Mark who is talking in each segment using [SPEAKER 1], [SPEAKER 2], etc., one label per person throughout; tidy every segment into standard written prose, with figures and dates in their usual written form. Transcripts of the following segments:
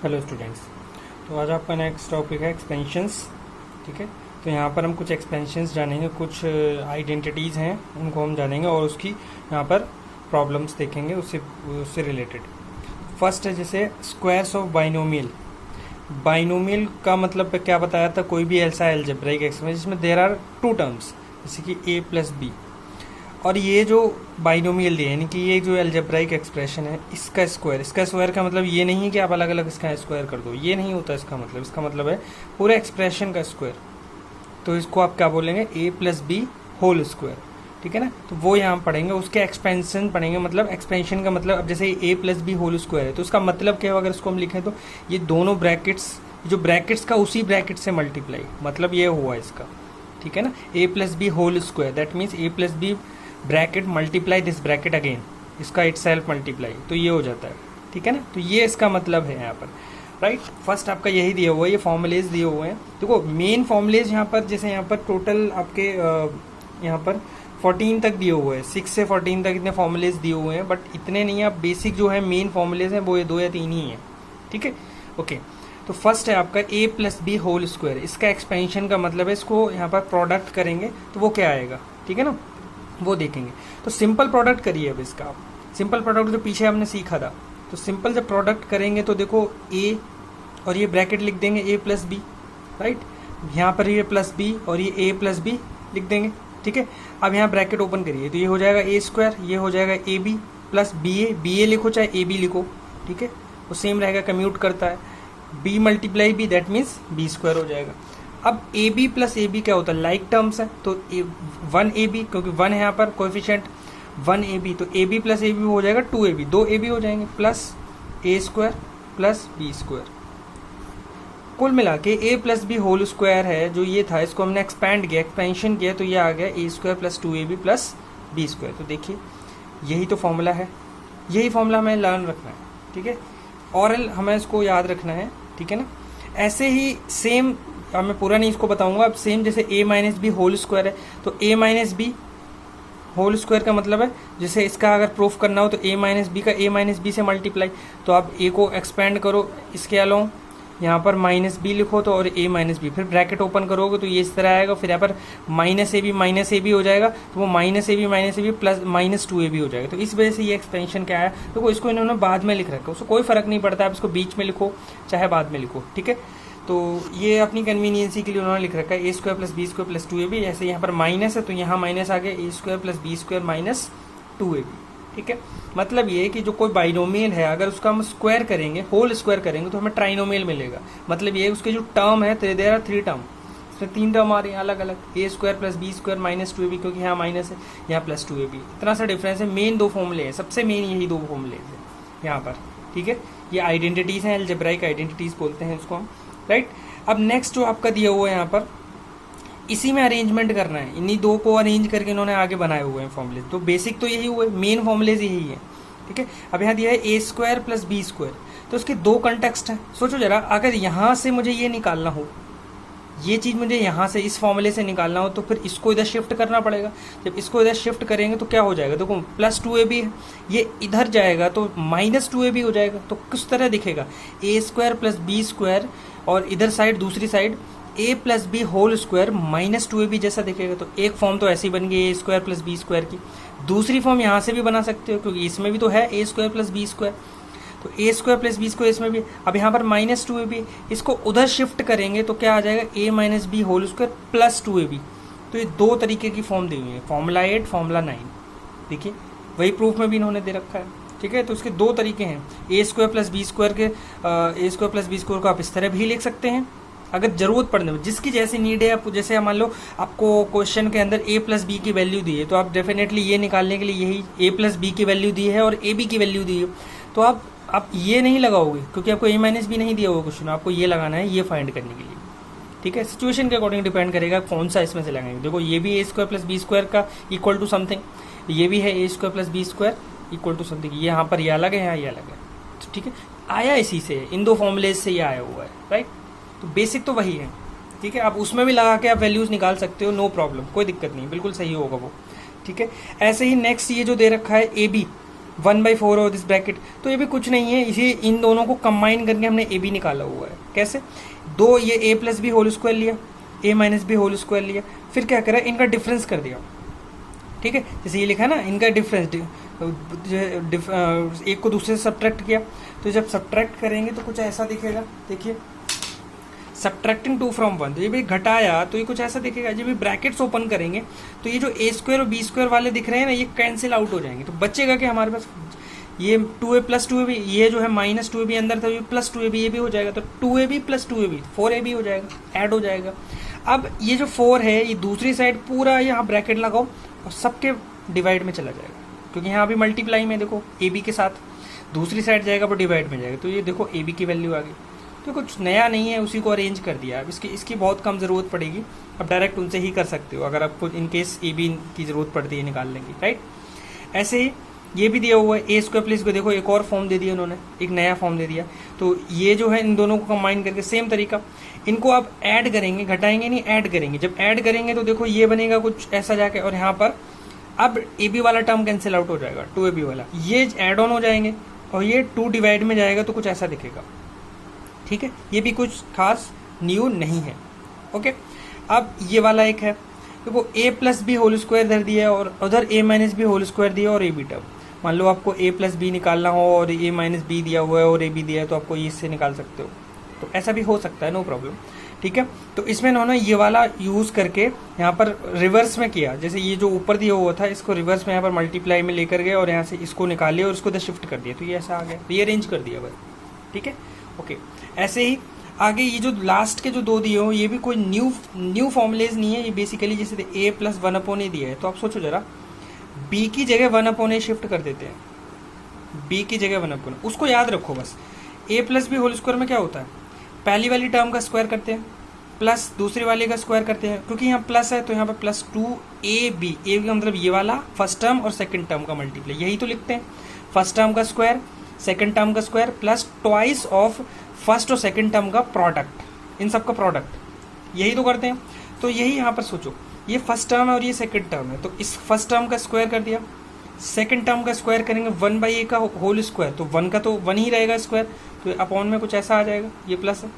[SPEAKER 1] Hello students. तो आज आपका नेक्स्ट टॉपिक है एक्सपेंशंस। ठीक है, तो यहाँ पर हम कुछ एक्सपेंशंस जानेंगे, कुछ आइडेंटिटीज़ हैं उनको हम जानेंगे और उसकी यहाँ पर प्रॉब्लम्स देखेंगे उससे रिलेटेड। फर्स्ट है जैसे स्क्वायर्स ऑफ बाइनोमियल। बाइनोमियल का मतलब क्या बताया था, कोई भी ऐसा अलजेब्राइक एक्सपेंशन जिसमें देयर आर टू टर्म्स, जैसे कि a प्लस बी, और ये जो बाइनोमियल दिए यानी कि ये जो अलजेब्राइक एक्सप्रेशन है इसका स्क्वायर का मतलब ये नहीं है कि आप अलग अलग इसका स्क्वायर कर दो, ये नहीं होता इसका मतलब है पूरे एक्सप्रेशन का स्क्वायर। तो इसको आप क्या बोलेंगे, a plus b whole square. ठीक है ना, तो वो यहाँ पढ़ेंगे, उसके एक्सपेंशन पढ़ेंगे। मतलब एक्सपेंशन का मतलब, अब जैसे a plus b whole square है तो उसका मतलब क्या है, अगर इसको हम लिखें तो ये दोनों ब्रैकेट्स, जो ब्रैकेट्स का उसी ब्रैकेट से मल्टीप्लाई, मतलब ये हुआ इसका। ठीक है ना, a plus b whole square, that means a plus b bracket multiply this bracket again, इसका इट सेल्फ मल्टीप्लाई, तो ये हो जाता है। ठीक है ना, तो ये इसका मतलब है यहाँ पर, राइट। फर्स्ट आपका यही दिया हुआ है, ये फॉर्मूलेज दिए हुए हैं। देखो मेन फॉर्मूलेज यहाँ पर, जैसे यहाँ पर टोटल आपके यहाँ पर 14 तक दिए हुए हैं, 6 से 14 तक इतने फॉर्मूलेज दिए हुए हैं, बट इतने नहीं है। आप बेसिक जो है मेन फॉर्मूलेज हैं वो ये 2 या 3 ही हैं। ठीक है, ओके। तो फर्स्ट है आपका a plus b whole square, इसका एक्सपेंशन का मतलब है, इसको यहाँ पर प्रोडक्ट करेंगे तो वो क्या आएगा, ठीक है ना, वो देखेंगे। तो सिंपल प्रोडक्ट करिए अब इसका, आप सिंपल प्रोडक्ट जो पीछे हमने सीखा था, तो सिंपल जब प्रोडक्ट करेंगे तो देखो a और ये ब्रैकेट लिख देंगे a प्लस बी, राइट। यहाँ पर ये प्लस बी और ये a प्लस बी लिख देंगे। ठीक है, अब यहाँ ब्रैकेट ओपन करिए तो ये हो जाएगा a स्क्वायर, ये हो जाएगा ए बी प्लस बी ए लिखो चाहे ए बी लिखो, ठीक है, वो सेम रहेगा, कम्यूट करता है। b multiply b, that means b square हो जाएगा। अब a b plus a b क्या होता है, लाइक टर्म्स है, तो 1ab, क्योंकि 1 है यहाँ पर कोएफिशिएंट 1ab, तो a b plus a b हो जाएगा 2ab, 2ab हो जाएंगे, plus a square plus b square. कुल मिला के a plus b whole square है जो ये था, इसको हमने एक्सपेंड किया, एक्सपेंशन किया, तो ये आ गया a स्क्वायर प्लस 2ab प्लस बी स्क्वायर। तो देखिए यही तो फॉर्मूला है, यही फॉर्मूला हमें लर्न रखना है। ठीक है, ऑरल हमें इसको याद रखना है। ठीक है ना, ऐसे ही सेम, अब मैं पूरा नहीं इसको बताऊंगा, अब सेम जैसे a minus b whole square है, तो a minus b whole square का मतलब है, जैसे इसका अगर प्रूफ करना हो तो a माइनस बी का a माइनस बी से मल्टीप्लाई, तो आप a को एक्सपेंड करो इसके अलावा, यहाँ पर माइनस बी लिखो तो, और a माइनस बी, फिर ब्रैकेट ओपन करोगे तो ये इस तरह आएगा, फिर यहाँ पर माइनस ए बी हो जाएगा, तो वो minus a b plus minus 2ab हो जाएगा। तो इस वजह से ये एक्सपेंशन क्या है, तो इसको इन्होंने बाद में लिख रखा है, उसको कोई फर्क नहीं पड़ता, आप इसको बीच में लिखो चाहे बाद में लिखो। ठीक है, तो ये अपनी कन्वीनियंसी के लिए उन्होंने लिख रखा है a square plus b square plus 2ab। जैसे यहाँ पर माइनस है तो यहाँ माइनस आ गया, a square plus b square minus 2ab। ठीक है, मतलब ये है कि जो कोई बाइनोमियल है अगर उसका हम स्क्वायर करेंगे, होल स्क्वायर करेंगे, तो हमें ट्राइनोमियल मिलेगा। मतलब ये उसके जो टर्म है, तो देयर आर 3 टर्म, इसमें 3 टर्म आ रही हैं अलग अलग, a square plus b square minus 2ab, क्योंकि यहाँ माइनस है, यहाँ प्लस 2ab, इतना सा डिफरेंस है। मेन 2 फॉर्मूले हैं, सबसे मेन यही 2 फॉर्मूले हैं यहाँ पर। ठीक है, ये आइडेंटिटीज़ हैं, अलजेब्राइक आइडेंटिटीज़ बोलते हैं इसको हम, राइट। अब नेक्स्ट जो आपका दिया हुआ है यहाँ पर, इसी में अरेंजमेंट करना है, इन्हीं 2 को अरेंज करके इन्होंने आगे बनाए हुए हैं फॉर्मूले। तो बेसिक तो यही हुए, मेन फॉर्मूलेज यही है। ठीक है, अब यहाँ दिया है a square plus b square, तो उसके 2 कंटेक्स्ट हैं। सोचो जरा, अगर यहाँ से मुझे ये निकालना हो, ये चीज़ मुझे यहाँ से इस फॉर्मूले से निकालना हो, तो फिर इसको इधर शिफ्ट करना पड़ेगा। जब इसको इधर शिफ्ट करेंगे तो क्या हो जाएगा, देखो प्लस 2ab है, ये इधर जाएगा तो माइनस 2ab हो जाएगा। तो किस तरह दिखेगा, a square plus b square, और इधर साइड दूसरी side a plus b whole square minus 2ab जैसा दिखेगा। तो एक फॉर्म तो ऐसी बन गई a square plus b square की। दूसरी फॉर्म यहाँ से भी बना सकते हो, क्योंकि इसमें भी तो है a square plus b square, तो a square plus b square इसमें भी। अब यहाँ पर माइनस 2ab, इसको उधर शिफ्ट करेंगे तो क्या आ जाएगा, a minus b whole square plus 2ab। तो ये 2 तरीके की फॉर्म दी हुई है, फॉर्मूला 8 फॉर्मूला 9। देखिए वही प्रूफ में भी इन्होंने दे रखा है। ठीक है, तो उसके 2 तरीके हैं, a square plus b square के, a square plus b square को आप इस तरह भी लिख सकते हैं अगर जरूरत पड़ने में, जिसकी जैसी नीड है। आप जैसे मान लो आपको क्वेश्चन के अंदर a प्लस बी की वैल्यू दी है, तो आप डेफिनेटली ये निकालने के लिए यही a प्लस बी की वैल्यू दी है और a b की वैल्यू दी है, तो आप ये नहीं लगाओगे, क्योंकि आपको a माइनस बी नहीं दिया हुआ क्वेश्चन, आपको ये लगाना है, ये फाइंड करने के लिए। ठीक है, सिचुएशन के अकॉर्डिंग डिपेंड करेगा कौन सा इसमें से लगाएंगे। देखो ये भी a square plus b square का इक्वल टू समथिंग, ये भी है a square plus b square equal to something, ये यहाँ पर ये अलग है, यहाँ ये अलग है। तो ठीक है, आया इसी से, इन 2 फॉर्मूलेज से ये आया हुआ है, राइट। तो बेसिक तो वही है। ठीक है, आप उसमें भी लगा के आप वैल्यूज निकाल सकते हो, नो प्रॉब्लम, कोई दिक्कत नहीं, बिल्कुल सही होगा वो। ठीक है, ऐसे ही नेक्स्ट ये जो दे रखा है a b, 1/4 हो दिस ब्रैकेट, तो ये भी कुछ नहीं है, इसी इन दोनों को कंबाइन करके हमने ए बी निकाला हुआ है। कैसे? दो ये a plus b whole square लिया, a minus b whole square लिया, फिर क्या करा, इनका डिफरेंस कर दिया। ठीक है, जैसे ये लिखा ना, इनका डिफरेंस एक को दूसरे से सब्ट्रैक्ट किया, तो जब सब्ट्रैक्ट करेंगे तो कुछ ऐसा दिखेगा। देखिए, सब्ट्रैक्टिंग 2 फ्रॉम 1, तो ये भी घटाया तो ये कुछ ऐसा दिखेगा। जब ये ब्रैकेट्स ओपन करेंगे तो ये जो a स्क्वायर और b स्क्वायर वाले दिख रहे हैं ना, ये कैंसिल आउट हो जाएंगे। तो बचेगा कि हमारे पास ये 2a प्लस 2ab, ये जो है माइनस 2ab अंदर था, ये प्लस 2ab, ये भी हो जाएगा। तो 2ab प्लस 2ab 4ab हो जाएगा, ऐड हो जाएगा। अब ये जो 4 है, ये दूसरी साइड पूरा यहाँ ब्रैकेट लगाओ और सबके डिवाइड में चला जाएगा, क्योंकि यहाँ भी मल्टीप्लाई में देखो ab के साथ दूसरी साइड जाएगा वो डिवाइड में जाएगा। तो ये देखो ab की वैल्यू आ गई। तो कुछ नया नहीं है, उसी को अरेंज कर दिया। अब इसकी बहुत कम ज़रूरत पड़ेगी, अब डायरेक्ट उनसे ही कर सकते हो अगर आपको इन केस ए बी की ज़रूरत पड़ती है, निकाल लेंगे। राइट, ऐसे ही ये भी दिया हुआ है ए स्क्वायर प्लस को, देखो एक और फॉर्म दे दिया उन्होंने, एक नया फॉर्म दे दिया। तो ये जो है इन दोनों को कंबाइन करके सेम तरीका, इनको आप ऐड करेंगे, घटाएंगे नहीं, ऐड करेंगे। जब ऐड करेंगे तो देखो ये बनेगा कुछ ऐसा जाके, और यहाँ पर अब ए बी वाला टर्म कैंसिल आउट हो जाएगा, 2ab वाला, ये ऐड ऑन हो जाएंगे और ये 2 डिवाइड में जाएगा तो कुछ ऐसा दिखेगा। ठीक है, ये भी कुछ खास न्यू नहीं है। ओके, अब ये वाला एक है, देखो a plus b whole square धर दिया है और उधर a minus b whole square दिया और ए बी टर्म। मान लो आपको a प्लस बी निकालना हो और a माइनस बी दिया हुआ है और a बी दिया है, तो आपको ये इससे निकाल सकते हो। तो ऐसा भी हो सकता है, नो प्रॉब्लम। ठीक है, तो इसमें उन्होंने ये वाला यूज़ करके यहाँ पर रिवर्स में किया। जैसे ये जो ऊपर दिया हुआ था, इसको रिवर्स में यहाँ पर मल्टीप्लाई में लेकर गए और यहाँ से इसको निकाल लिया और इसको इधर शिफ्ट कर दिया, तो ये ऐसा आ गया, रीअरेंज कर दिया बस। ठीक है, ओके। ऐसे ही आगे ये जो लास्ट के जो 2 दिए हो, ये भी कोई न्यू फॉर्मुलेज नहीं है, ये बेसिकली जैसे a प्लस 1/a दिया है, तो आप सोचो जरा, b की जगह 1/a शिफ्ट कर देते हैं, b की जगह 1/a, उसको याद रखो बस। a plus b whole square में क्या होता है, पहली वाली टर्म का स्क्वायर करते हैं प्लस दूसरी वाले का स्क्वायर करते हैं, क्योंकि यहाँ प्लस है तो यहाँ पर प्लस 2ab, a का मतलब ये वाला फर्स्ट टर्म और सेकंड टर्म का मल्टीप्लाई, यही तो लिखते हैं। फर्स्ट टर्म का स्क्वायर, सेकंड टर्म का square plus twice of first और सेकंड टर्म का प्रोडक्ट, इन सब का प्रोडक्ट, यही तो करते हैं। तो यही यहाँ पर सोचो, ये फर्स्ट टर्म है और ये सेकंड टर्म है, तो इस फर्स्ट टर्म का स्क्वायर कर दिया, सेकंड टर्म का स्क्वायर करेंगे 1/a का होल स्क्वायर, तो 1 का तो 1 ही रहेगा स्क्वायर, तो अपॉन में कुछ ऐसा आ जाएगा, ये प्लस है।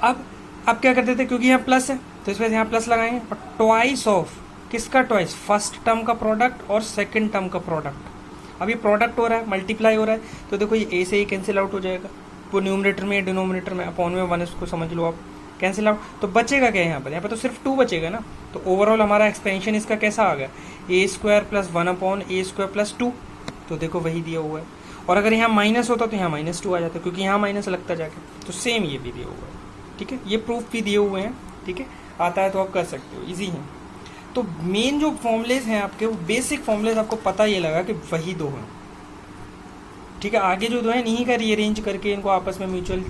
[SPEAKER 1] अब क्या करते थे, क्योंकि यहाँ प्लस है तो इस वजह से यहाँ प्लस लगाएंगे, और ट्वाइस ऑफ, किसका ट्वाइस, फर्स्ट टर्म का प्रोडक्ट और सेकंड टर्म का प्रोडक्ट। अब ये प्रोडक्ट हो रहा है, मल्टीप्लाई हो रहा है, तो देखो ये ए से ही कैंसिल आउट हो जाएगा, वो न्यूमरेटर में डिनोमिनेटर में, अपॉन में 1, इसको समझ लो आप, कैंसिल आउट। तो बचेगा क्या यहाँ पर तो सिर्फ 2 बचेगा ना। तो ओवरऑल हमारा एक्सपेंशन इसका कैसा आ गया, a square plus 1/a square plus 2, तो देखो वही दिया हुआ है। और अगर यहाँ माइनस होता तो यहाँ -2 आ जाता, क्योंकि यहाँ माइनस लगता जाके, तो सेम ये भी दिया हुआ है। ठीक है, ये प्रूफ भी दिए हुए हैं। ठीक है, आता है तो आप कर सकते हो, इजी है। तो मेन जो फॉर्मुलेज हैं आपके, वो बेसिक फॉर्मुलेज आपको पता ये लगा कि वही 2 हैं। ठीक है, आगे जो 2 हैं इन्हीं का रीअरेंज करके, इनको आपस में म्यूचुअल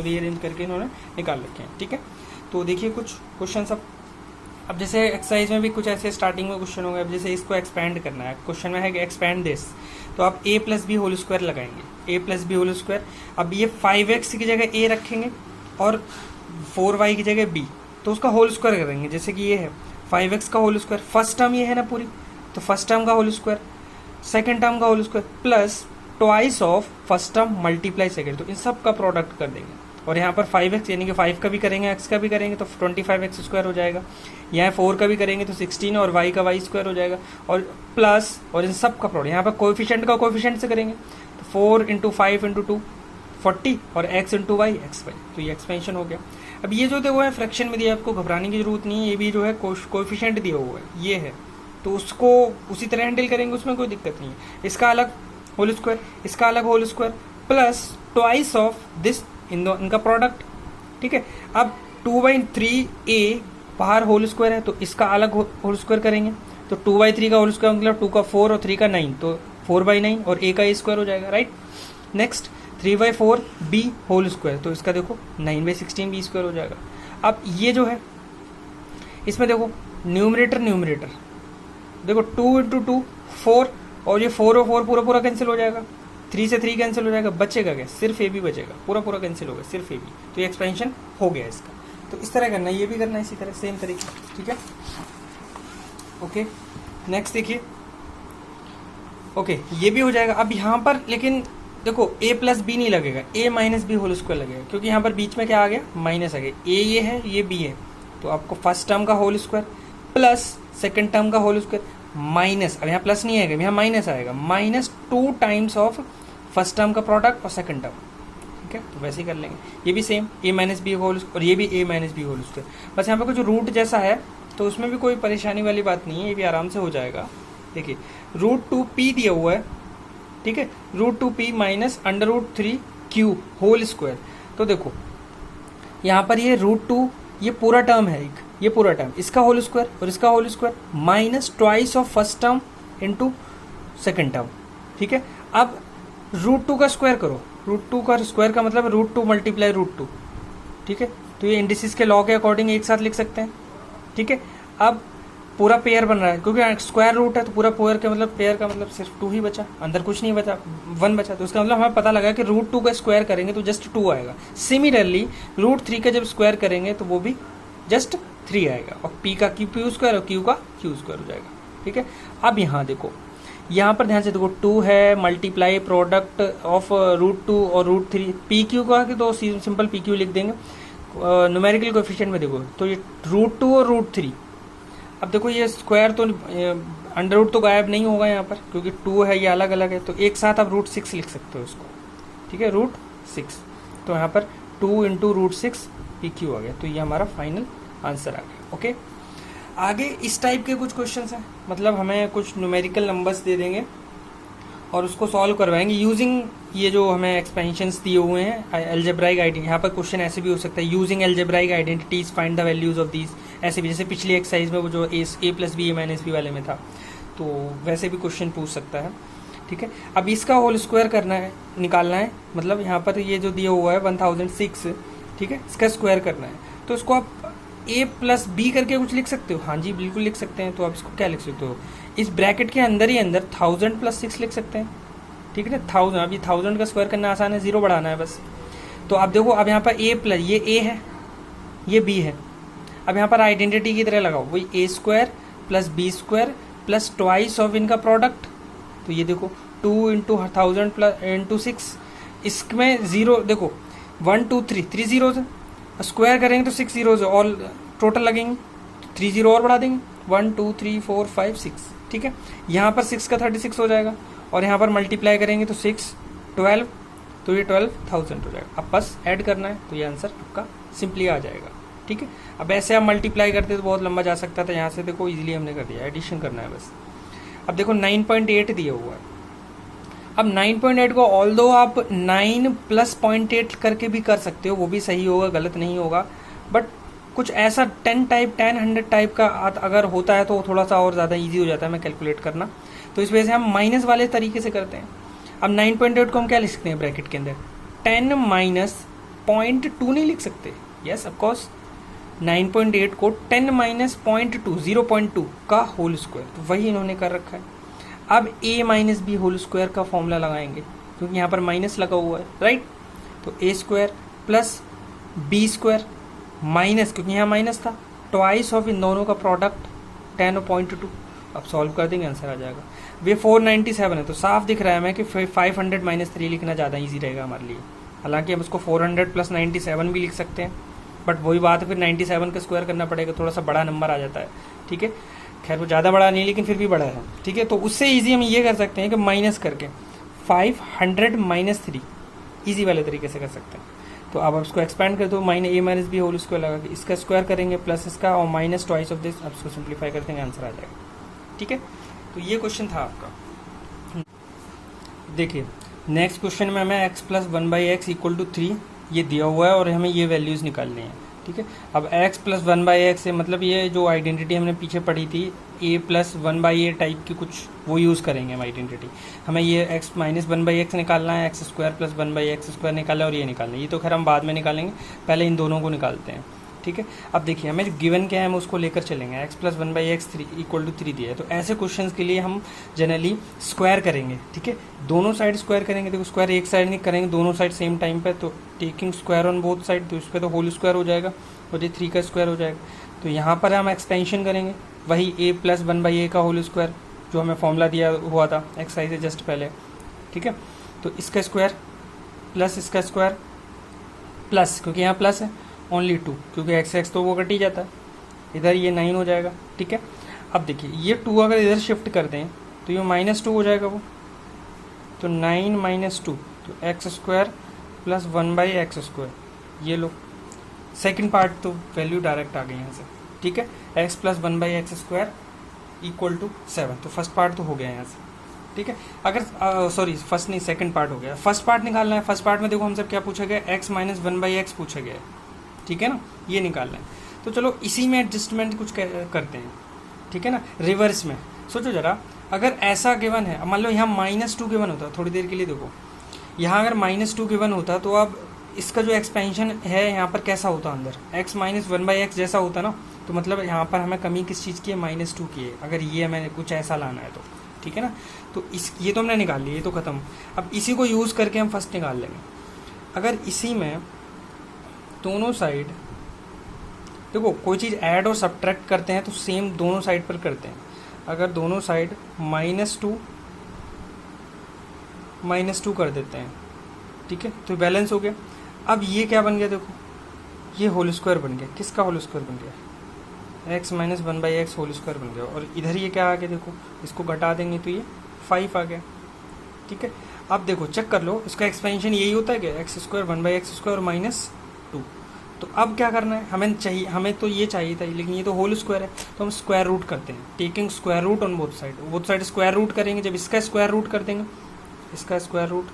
[SPEAKER 1] रीअरेंज करके इन्होंने निकाल रखे हैं। ठीक है, तो देखिए कुछ क्वेश्चन अब जैसे एक्सरसाइज में भी कुछ ऐसे स्टार्टिंग में क्वेश्चन होंगे। अब जैसे इसको एक्सपैंड करना है, क्वेश्चन में है कि एक्सपैंड दिस, तो आप a plus b whole square लगाएंगे, a plus b whole square. अब ये 5x की जगह a रखेंगे और 4y की जगह b, तो उसका होल स्क्वायर करेंगे। जैसे कि ये है 5x का होल स्क्वायर, फर्स्ट टर्म ये है ना पूरी, तो फर्स्ट टर्म का होल स्क्वायर, सेकंड टर्म का whole square plus twice of first term multiply second, तो इन सब का प्रोडक्ट कर देंगे। और यहाँ पर 5x यानी कि 5 का भी करेंगे, x का भी करेंगे तो 25x स्क्वायर हो जाएगा। यहाँ 4 का भी करेंगे तो 16 और y का y स्क्वायर हो जाएगा, और प्लस और इन सब का प्रोडक्ट। यहाँ पर कोएफिशिएंट का कोएफिशिएंट से करेंगे तो 4 × 5 × 2 40 और x × y xy, तो ये एक्सपेंशन हो गया। अब ये जो थे वो है फ्रैक्शन में दिया, आपको घबराने की जरूरत नहीं है, ये भी जो है कोएफिशिएंट दिया हुआ है, ये है, तो उसको उसी तरह हैंडल करेंगे, उसमें कोई दिक्कत नहीं है। इसका अलग होल स्क्वायर, इसका अलग whole square plus twice of this, इनका प्रोडक्ट। ठीक है, अब 2/3a बाहर होल स्क्वायर है, तो इसका अलग होल स्क्वायर करेंगे, तो 2/3 का होल स्क्वायर मतलब 2 का 4 और 3 का 9, तो 4/9 और a का a स्क्वायर हो जाएगा। Right, next 3/4b whole square, तो इसका देखो 9/16b स्क्वायर हो जाएगा। अब ये जो है इसमें देखो न्यूमरेटर देखो 2 × 2 4, और ये 4 और 4 पूरा कैंसिल हो जाएगा, 3 से 3 कैंसिल हो जाएगा, बचेगा क्या, सिर्फ ए बी बचेगा, पूरा कैंसिल होगा, सिर्फ ए बी, तो ये एक्सपेंशन हो गया इसका। तो इस तरह करना है, ये भी करना है इसी तरह सेम तरीके। ठीक है, ओके। नेक्स्ट देखिए, ओके, ये भी हो जाएगा। अब यहाँ पर लेकिन देखो a प्लस बी नहीं लगेगा, a minus b whole square लगेगा, क्योंकि यहाँ पर बीच में क्या आ गया, माइनस आ गया। a ये है, ये b है, तो आपको फर्स्ट टर्म का whole square plus second term का होल स्क्वायर माइनस, अब यहाँ प्लस नहीं आएगा, यहाँ माइनस आएगा, minus 2 times of first term का प्रोडक्ट और सेकंड टर्म। ठीक है, तो वैसे ही कर लेंगे। ये भी same a minus b whole और ये भी a minus b whole square. बस यहाँ पे कुछ रूट जैसा है, तो उसमें भी कोई परेशानी वाली बात नहीं है, ये भी आराम से हो जाएगा। देखिए √2p दिया हुआ है, ठीक है, √2p minus √3q whole square. तो देखो यहाँ पर ये √2, ये पूरा टर्म है एक, ये पूरा टर्म, इसका होल स्क्वायर और इसका whole square minus twice of first term into second term. ठीक है, अब √2 का स्क्वायर करो, √2 का स्क्वायर का मतलब √2 मल्टीप्लाई √2। ठीक है, तो ये इंडिसेस के लॉ के अकॉर्डिंग एक साथ लिख सकते हैं। ठीक है, अब पूरा पेयर बन रहा है, क्योंकि स्क्वायर रूट है तो पूरा पेयर का मतलब, पेयर का मतलब सिर्फ 2 ही बचा, अंदर कुछ नहीं बचा, 1 बचा। तो उसका मतलब हमें पता लगा कि √2 का स्क्वायर करेंगे तो जस्ट 2 आएगा। सिमिलरली √3 का जब स्क्वायर करेंगे तो वो भी जस्ट 3 आएगा, और p का q स्क्वायर और q का q स्क्वायर हो जाएगा। ठीक है, अब यहाँ देखो, यहाँ पर ध्यान से देखो, 2 है मल्टीप्लाई प्रोडक्ट ऑफ √2 और √3, pq का कि तो सिंपल pq लिख देंगे। न्यूमेरिकल कोएफिशिएंट में देखो तो ये √2 और √3, अब देखो ये स्क्वायर तो अंडर रूट तो गायब नहीं होगा यहाँ पर, क्योंकि 2 है, ये अलग अलग है, तो एक साथ आप √6 लिख सकते हो इसको। ठीक है, √6, तो यहाँ पर 2 इंटू √6 PQ आ गया, तो ये हमारा फाइनल आंसर आ गया। ओके, आगे इस टाइप के कुछ क्वेश्चन हैं, मतलब हमें कुछ न्यूमेरिकल नंबर्स दे देंगे और उसको सॉल्व करवाएंगे यूजिंग ये जो हमें एक्सपेंशंस दिए हुए हैं अलजेब्राइक आइडेंटिटी। यहाँ पर क्वेश्चन ऐसे भी हो सकता है, using algebraic identities find the values of these, ऐसे भी जैसे पिछली एक्सरसाइज में वो जो a plus b a minus b वाले में था, तो वैसे भी क्वेश्चन पूछ सकता है। ठीक है, अब इसका होल स्क्वायर करना है, निकालना है, मतलब यहाँ पर ये जो दिया हुआ है 1006, ठीक है, इसका स्क्वायर करना है, तो इसको आप a प्लस बी करके कुछ लिख सकते हो। हाँ जी, बिल्कुल लिख सकते हैं। तो आप इसको क्या लिख सकते हो, इस ब्रैकेट के अंदर ही अंदर 1000 प्लस 6 लिख सकते हैं। ठीक है ना, 1000, अभी 1000 का स्क्वायर करना आसान है, 0 बढ़ाना है बस। तो आप देखो, अब यहाँ पर a प्लस, ये a है, ये b है, अब यहाँ पर आइडेंटिटी की तरह लगाओ, वही a square plus b square plus twice of इनका प्रोडक्ट। तो ये देखो 2 इंटू 1000 प्लस इंटू 6, इसमें 0 देखो 1 2 3 जीरोज है, स्क्वायर करेंगे तो 6 जीरोज ऑल टोटल लगेंगे, 3 जीरो और बढ़ा देंगे, 1 2 3 4 5 6। ठीक है, यहाँ पर 6 का 36 हो जाएगा, और यहाँ पर मल्टीप्लाई करेंगे तो 6 12, तो ये 12,000 हो जाएगा। अब बस ऐड करना है, तो ये आंसर आपका सिंपली आ जाएगा। ठीक है, अब ऐसे आप मल्टीप्लाई करते तो बहुत लंबा जा सकता था, यहाँ से देखो इजीली हमने कर दिया, एडिशन करना है बस। अब देखो 9.8 दिया हुआ है, अब 9.8 को ऑल्दो आप 9 प्लस 0.8 करके भी कर सकते हो, वो भी सही होगा, गलत नहीं होगा, बट कुछ ऐसा 10 टाइप 10 100 टाइप का अगर होता है तो थोड़ा सा और ज़्यादा ईजी हो जाता है मैं कैलकुलेट करना, तो इस वजह से हम माइनस वाले तरीके से करते हैं। अब 9.8 को हम क्या लिख सकते हैं ब्रैकेट के अंदर, 10 माइनस 0.2 नहीं लिख सकते, यस ऑफकोर्स 9.8 को 10 माइनस 0.2 0.2 का होल स्क्वायर, तो वही इन्होंने कर रखा है। अब a minus b whole square का फॉर्मूला लगाएंगे, क्योंकि यहाँ पर माइनस लगा हुआ है, राइट, तो a square plus b square minus, क्योंकि यहाँ माइनस था, ट्वाइस ऑफ इन दोनों का प्रोडक्ट 10.2। अब सॉल्व कर देंगे, आंसर आ जाएगा। वे 497 है, तो साफ दिख रहा है हमें कि 500 माइनस 3 लिखना ज़्यादा ईजी रहेगा हमारे लिए। हालांकि हम उसको 400 प्लस 97 भी लिख सकते हैं, बट वही बात है, फिर 97 का स्क्वायर करना पड़ेगा, थोड़ा सा बड़ा नंबर आ जाता है। ठीक है, खैर वो ज़्यादा बड़ा नहीं, लेकिन फिर भी बड़ा है। ठीक है, तो उससे ईजी हम ये कर सकते हैं कि माइनस करके 500 माइनस 3 ईजी वाले तरीके से कर सकते हैं। तो अब आप इसको एक्सपेंड कर दो, a minus b whole square लगा के इसका स्क्वायर करेंगे प्लस इसका और माइनस ट्वाइस ऑफ दिस, अब इसको सिंप्लीफाई कर देंगे, आंसर आ जाएगा। ठीक है, तो ये क्वेश्चन था आपका। देखिए नेक्स्ट क्वेश्चन में हमें x plus 1/x equal to 3 ये दिया हुआ है और हमें ये वैल्यूज़ निकालनी है। ठीक है, अब x प्लस 1/x से मतलब ये जो आइडेंटिटी हमने पीछे पढ़ी थी a प्लस 1/a टाइप की कुछ, वो यूज़ करेंगे हम आइडेंटिटी। हमें ये x माइनस 1/x निकालना है, x square plus 1/x square निकालना है, और ये निकालना है। ये तो खैर हम बाद में निकालेंगे, पहले इन दोनों को निकालते हैं। ठीक है, अब देखिए हमें जो गिवन क्या है हम उसको लेकर चलेंगे। x plus 1/x equal to 3 दिया है, तो ऐसे क्वेश्चन के लिए हम जनरली स्क्वायर करेंगे। ठीक है, दोनों साइड स्क्वायर करेंगे। देखो स्क्वायर एक साइड नहीं करेंगे, दोनों साइड सेम टाइम पे, तो taking square on both side, तो इस पर तो होल स्क्वायर हो जाएगा और ये 3 का स्क्वायर हो जाएगा। तो यहाँ पर हम एक्सपेंशन करेंगे, वही a प्लस 1/a का होल स्क्वायर जो हमें फॉर्मूला दिया हुआ था एक्सरसाइज से जस्ट पहले, ठीक है। तो इसका स्क्वायर प्लस इसका स्क्वायर प्लस, क्योंकि यहाँ प्लस है, ओनली 2, क्योंकि एक्स एक्स तो वो कट ही जाता है, इधर ये 9 हो जाएगा, ठीक है। अब देखिए ये 2 अगर इधर शिफ्ट कर दें तो ये -2 हो जाएगा वो, तो 9 - 2, तो एक्स स्क्वायर प्लस 1/x², ये लो सेकंड पार्ट, तो वैल्यू डायरेक्ट आ गई यहाँ से, ठीक है। x plus 1/x² equal to 7, तो फर्स्ट पार्ट तो हो गया यहाँ से, ठीक है। अगर सॉरी फर्स्ट नहीं, सेकंड पार्ट हो गया। फर्स्ट पार्ट निकालना है। फर्स्ट पार्ट में देखो हमसे क्या पूछा गया, x - 1/x पूछा गया है, ठीक है ना, ये निकालना है। तो चलो इसी में एडजस्टमेंट कुछ करते हैं, ठीक है ना, रिवर्स में। सोचो जरा, अगर ऐसा गिवन है, मान लो यहाँ -2 गिवन होता, थोड़ी देर के लिए देखो, यहाँ अगर -2 गिवन होता तो अब इसका जो एक्सपेंशन है यहाँ पर कैसा होता अंदर, x - 1/x जैसा होता ना, तो मतलब यहाँ पर हमें कमी किस चीज़ की है, -2 की है, अगर ये हमें कुछ ऐसा लाना है तो, ठीक है ना। तो ये तो हमने निकाल लिया, ये तो ख़त्म। अब इसी को यूज़ करके हम फर्स्ट निकाल लेंगे। अगर इसी में दोनों साइड देखो, कोई चीज़ ऐड और सब्ट्रैक्ट करते हैं तो सेम दोनों साइड पर करते हैं। अगर दोनों साइड -2 कर देते हैं, ठीक है, तो बैलेंस हो गया। अब ये क्या बन गया, देखो ये होल स्क्वायर बन गया। किसका होल स्क्वायर बन गया, x - 1/x होल स्क्वायर बन गया। और इधर ये क्या आ गया, देखो इसको घटा देंगे तो ये 5 आ गया, ठीक है। अब देखो चेक कर लो, इसका एक्सपेंशन यही होता है कि x² 1/x² और -2। तो अब क्या करना है, हमें तो ये चाहिए था, लेकिन ये तो होल स्क्वायर है, तो हम स्क्वायर रूट करते हैं, taking square root on both side square root करेंगे। जब इसका स्क्वायर रूट कर देंगे, इसका square root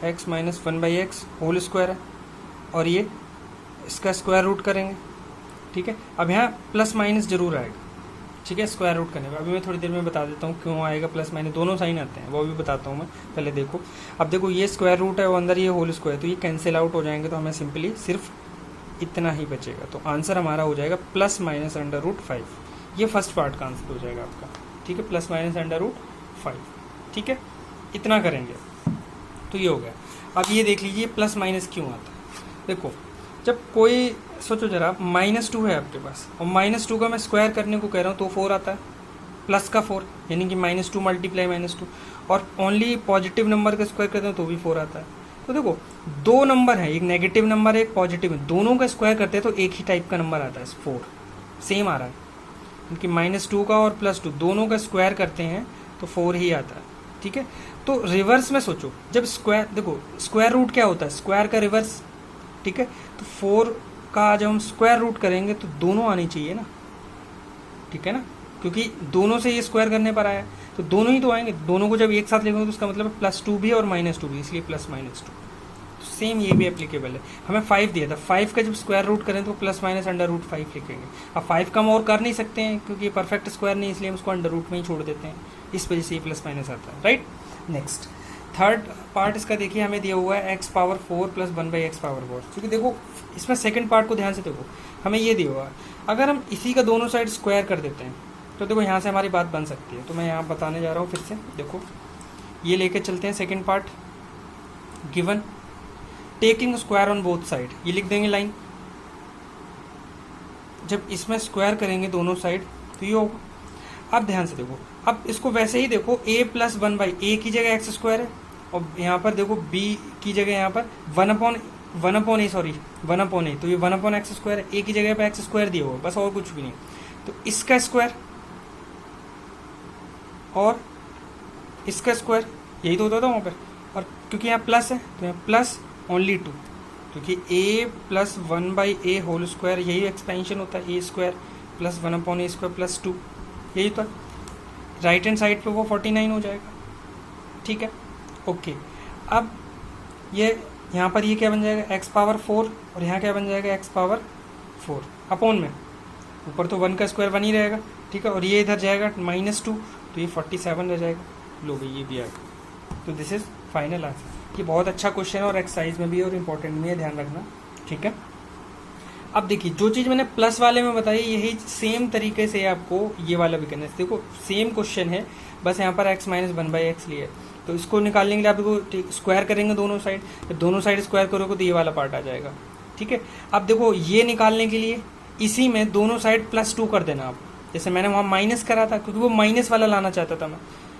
[SPEAKER 1] x - 1/x whole square है, और ये इसका स्क्वायर रूट करेंगे, ठीक है। अब यहाँ प्लस माइनस जरूर आएगा, ठीक है, स्क्वायर रूट करने का। अभी मैं थोड़ी देर में बता देता हूँ क्यों आएगा, प्लस माइनस दोनों साइन आते हैं, वो भी बताता हूँ मैं, पहले देखो। अब देखो ये स्क्वायर रूट है, वो अंदर ये होल स्क्वायर, तो ये कैंसिल आउट हो जाएंगे, तो हमें सिंपली सिर्फ इतना ही बचेगा। तो आंसर हमारा हो जाएगा +-√5। ये फर्स्ट पार्ट का आंसर हो जाएगा आपका, ठीक है, +-√5, ठीक है। इतना करेंगे तो ये हो गया। अब ये देख लीजिए प्लस माइनस क्यों आता है। देखो जब कोई, सोचो जरा, -2 है आपके पास, और -2 का मैं स्क्वायर करने को कह रहा हूँ तो 4 आता है, प्लस का 4, यानी कि -2 × -2, और ओनली पॉजिटिव नंबर का स्क्वायर करते हैं तो भी 4 आता है। तो देखो दो नंबर है, एक नेगेटिव नंबर है, एक पॉजिटिव है, दोनों का स्क्वायर करते हैं तो एक ही टाइप का नंबर आता है, 4 सेम आ रहा है, क्योंकि -2 का और +2 दोनों का स्क्वायर करते हैं तो 4 ही आता है, ठीक है। तो रिवर्स में सोचो, जब स्क्वायर, देखो स्क्वायर रूट क्या होता है, स्क्वायर का रिवर्स, ठीक है। तो 4 का जब हम स्क्वायर रूट करेंगे तो दोनों आनी चाहिए ना, ठीक है ना, क्योंकि दोनों से ये स्क्वायर करने पर आया, तो दोनों ही तो आएंगे। दोनों को जब एक साथ लेंगे तो उसका मतलब +2 भी और -2 भी, इसलिए +-2। तो सेम ये भी एप्लीकेबल है। हमें 5 दिया था, 5 का जब स्क्वायर रूट करें तो +-√5 लिखेंगे। अब 5 का हम और कर नहीं सकते हैं क्योंकि परफेक्ट स्क्वायर नहीं, इसलिए हम उसको अंडर रूट में ही छोड़ देते हैं, इस वजह से ये +- आता है, राइट। नेक्स्ट थर्ड पार्ट इसका देखिए, हमें दिया हुआ है x⁴ + 1/x⁴। क्योंकि देखो इसमें सेकंड पार्ट को ध्यान से देखो, हमें ये दिया हुआ है, अगर हम इसी का दोनों साइड स्क्वायर कर देते हैं तो देखो यहाँ से हमारी बात बन सकती है। तो मैं यहाँ बताने जा रहा हूँ फिर से, देखो ये लेके चलते हैं second part, given taking square on both side, ये लिख देंगे लाइन। जब इसमें स्क्वायर करेंगे दोनों साइड तो ये होगा। अब ध्यान से देखो, अब इसको वैसे ही देखो, a + 1/a की जगह x² है, और यहाँ पर देखो b की जगह यहाँ पर 1/a, तो ये 1/x² है, a की जगह पर x² दिया हुआ, बस और कुछ भी नहीं। तो इसका स्क्वायर और इसका स्क्वायर, यही तो होता था वहाँ पर, और क्योंकि यहाँ प्लस है तो यहाँ प्लस ओनली 2, क्योंकि a + 1/a होल स्क्वायर, यही एक्सपेंशन होता है, a² + 1/a² + 2, यही तो है। राइट हैंड साइड पे वो 49 हो जाएगा, ठीक है, ओके। अब ये यहाँ पर ये क्या बन जाएगा, x⁴, और यहाँ क्या बन जाएगा, x⁴ अपॉन में, ऊपर तो 1 का स्क्वायर 1 ही रहेगा, ठीक है, और ये इधर जाएगा -2, तो ये 47 रह जाएगा। लो भाई ये भी आएगा। तो दिस इज फाइनल आंसर। ये बहुत अच्छा क्वेश्चन है और एक्सरसाइज में भी और इम्पोर्टेंट में है, ध्यान रखना, ठीक है। अब देखिए जो चीज़ मैंने प्लस वाले में बताई, यही सेम तरीके से आपको ये वाला भी करना है। देखो सेम क्वेश्चन है, बस यहाँ पर x - 1/x लिए, तो इसको निकालने के लिए आपको स्क्वायर करेंगे दोनों साइड, जब दोनों साइड स्क्वायर करोगे तो ये वाला पार्ट आ जाएगा, ठीक है। अब देखो ये निकालने के लिए इसी में दोनों साइड +2 कर देना आप, जैसे मैंने वहाँ माइनस करा था क्योंकि वो माइनस वाला लाना चाहता था मैं,